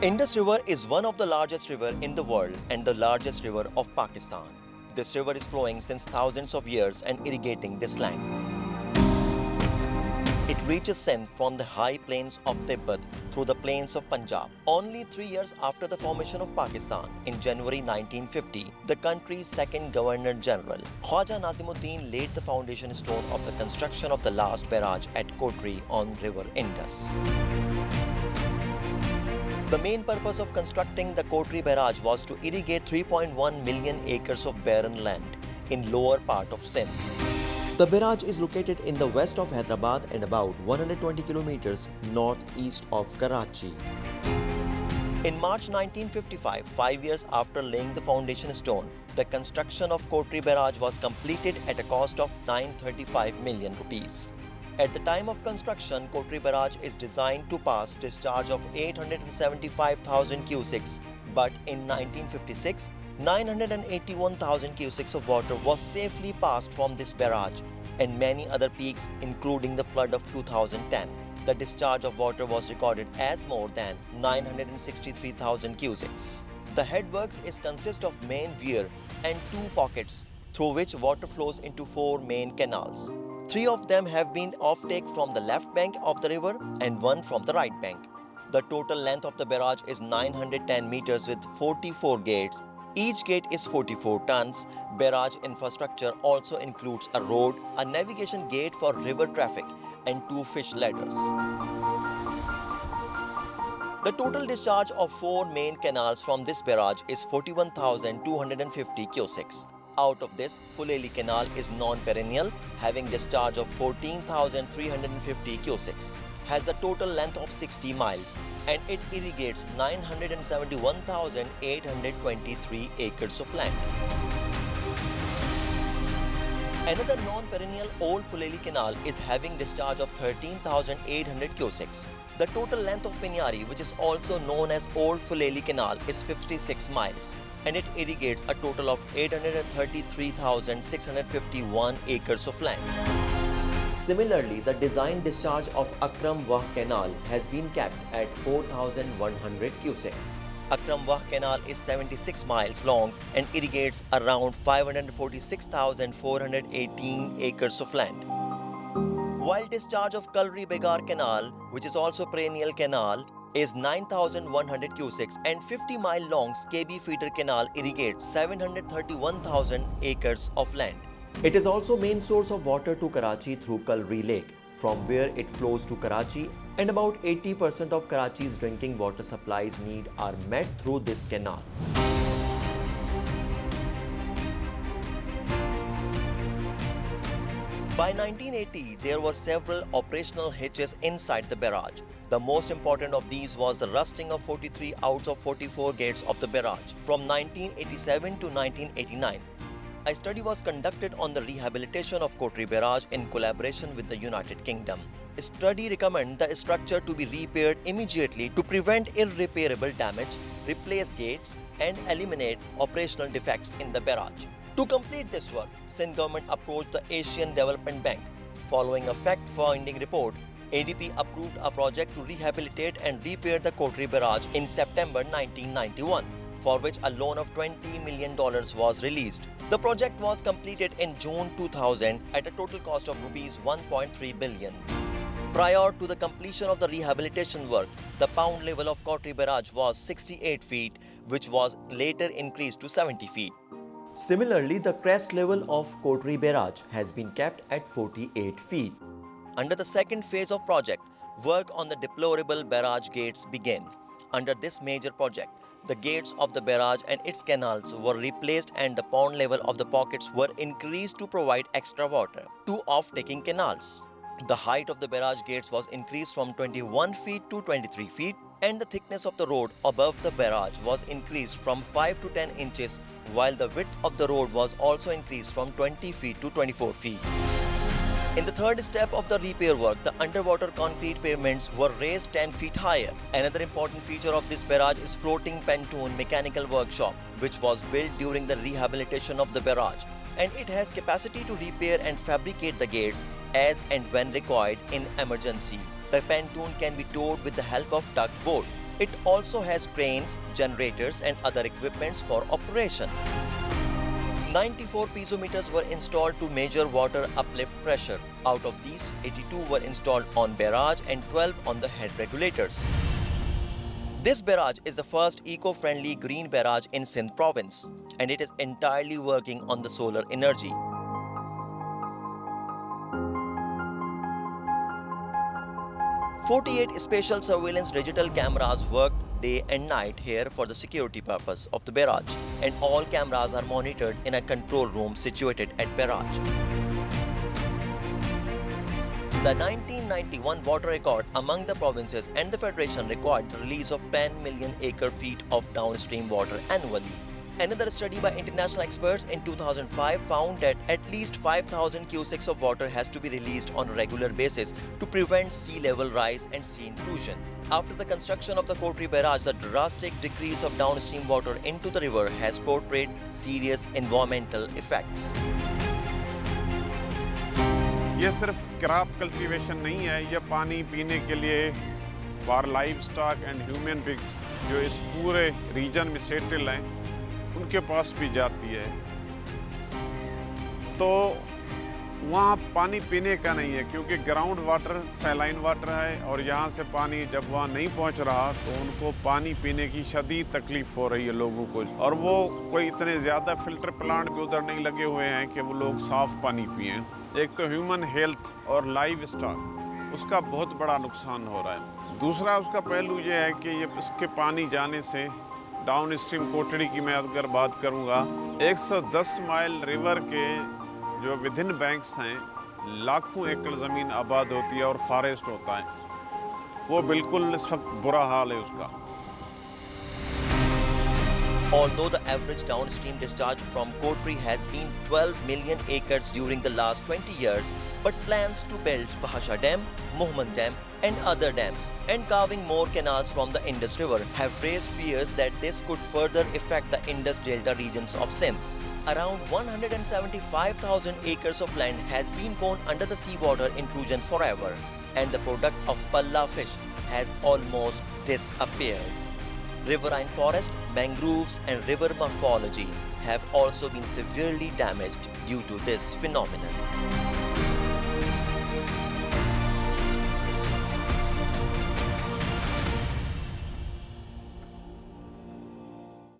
Indus River is one of the largest river in the world and the largest river of Pakistan. This river is flowing since thousands of years and irrigating this land. It reaches Sindh from the high plains of Tibet through the plains of Punjab. Only 3 years after the formation of Pakistan, in January 1950, the country's second Governor General, Khwaja Nazimuddin, laid the foundation stone of the construction of the last barrage at Kotri on River Indus. The main purpose of constructing the Kotri barrage was to irrigate 3.1 million acres of barren land in lower part of Sindh. The barrage is located in the west of Hyderabad and about 120 kilometers northeast of Karachi. In March 1955, 5 years after laying the foundation stone, the construction of Kotri barrage was completed at a cost of 935 million rupees. At the time of construction, Kotri barrage is designed to pass discharge of 875,000 cusecs, but in 1956, 981,000 cusecs of water was safely passed from this barrage, and many other peaks including the flood of 2010. The discharge of water was recorded as more than 963,000 cusecs. The headworks consist of main weir and 2 pockets through which water flows into 4 main canals. 3 of them have been offtake from the left bank of the river and 1 from the right bank. The total length of the barrage is 910 meters with 44 gates. Each gate is 44 tons. Barrage infrastructure also includes a road, a navigation gate for river traffic, and 2 fish ladders. The total discharge of 4 main canals from this barrage is 41,250 cusecs. Out of this, Fuleli Canal is non-perennial, having discharge of 14,350 cusecs, has a total length of 60 miles, and it irrigates 971,823 acres of land. Another non-perennial Old Fuleli Canal is having discharge of 13,800 cusecs. The total length of Pinyari, which is also known as Old Fuleli Canal, is 56 miles, and it irrigates a total of 833,651 acres of land. Similarly, the design discharge of Akram Wah Canal has been capped at 4,100 cusecs. Akram Wah Canal is 76 miles long and irrigates around 546,418 acres of land. While discharge of Kalri Begar Canal, which is also perennial canal, is 9,100 cusecs, and 50-mile long Skebi Feeder Canal irrigates 731,000 acres of land. It is also main source of water to Karachi through Kalri Lake, from where it flows to Karachi, and about 80% of Karachi's drinking water supplies need are met through this canal. By 1980, there were several operational hitches inside the barrage. The most important of these was the rusting of 43 out of 44 gates of the barrage from 1987 to 1989. A study was conducted on the rehabilitation of Kotri barrage in collaboration with the United Kingdom. A study recommended the structure to be repaired immediately to prevent irreparable damage, replace gates, and eliminate operational defects in the barrage. To complete this work, Sindh government approached the Asian Development Bank. Following a fact-finding report, ADB approved a project to rehabilitate and repair the Kotri barrage in September 1991, for which a loan of $20 million was released. The project was completed in June 2000 at a total cost of Rs 1.3 billion. Prior to the completion of the rehabilitation work, the pound level of Kotri barrage was 68 feet, which was later increased to 70 feet. Similarly, the crest level of Kotri barrage has been kept at 48 feet. Under the second phase of project, work on the deplorable barrage gates began. Under this major project, the gates of the barrage and its canals were replaced and the pond level of the pockets were increased to provide extra water to off-taking canals. The height of the barrage gates was increased from 21 feet to 23 feet, and the thickness of the road above the barrage was increased from 5 to 10 inches, while the width of the road was also increased from 20 feet to 24 feet. In the third step of the repair work, the underwater concrete pavements were raised 10 feet higher. Another important feature of this barrage is floating pontoon mechanical workshop, which was built during the rehabilitation of the barrage, and it has capacity to repair and fabricate the gates as and when required in emergency. The pontoon can be towed with the help of tugboat. It also has cranes, generators and other equipments for operation. 94 piezometers were installed to measure water uplift pressure. Out of these, 82 were installed on barrage and 12 on the head regulators. This barrage is the first eco-friendly green barrage in Sindh province, and it is entirely working on the solar energy. "48 special surveillance digital cameras worked day and night here for the security purpose of the barrage, and all cameras are monitored in a control room situated at barrage. The 1991 water record among the provinces and the Federation required the release of 10 million acre-feet of downstream water annually. Another study by international experts in 2005 found that at least 5,000 cusecs of water has to be released on a regular basis to prevent sea level rise and sea intrusion. After the construction of the Kotri barrage, the drastic decrease of downstream water into the river has portrayed serious environmental effects. ये सिर्फ crop cultivation नहीं है, ये पानी पीने के लिए for livestock and human beings जो इस पूरे रीजन में सेटल हैं उनके पास भी जाती है। तो वहाँ पानी पीने का नहीं है क्योंकि ग्राउंड वाटर सैलाइन वाटर है और यहाँ से पानी जब वहाँ नहीं पहुँच रहा तो उनको पानी पीने की शदीद तकलीफ़ हो रही है लोगों को। और वो कोई इतने ज़्यादा फिल्टर प्लांट भी उधर नहीं लगे हुए हैं कि वो लोग साफ़ पानी पिएँ। एक तो ह्यूमन हेल्थ और लाइव स्टॉक उसका बहुत बड़ा नुकसान हो रहा है। दूसरा उसका पहलू ये है कि ये इसके पानी जाने से डाउन स्ट्रीम कोटड़ी की मैं अगर बात करूँगा 110 माइल रिवर के जो विभिन्न बैंक्स हैं लाखों एकड़ ज़मीन आबाद होती है और फॉरेस्ट होता है, वो बिल्कुल इस वक्त बुरा हाल है उसका। Although the average downstream discharge from Kotri has been 12 million acres during the last 20 years, but plans to build Bhasha Dam, Mohmand Dam and other dams and carving more canals from the Indus River have raised fears that this could further affect the Indus Delta regions of Sindh. Around 175,000 acres of land has been gone under the seawater intrusion forever, and the product of palla fish has almost disappeared. Riverine forest, mangroves and river morphology have also been severely damaged due to this phenomenon.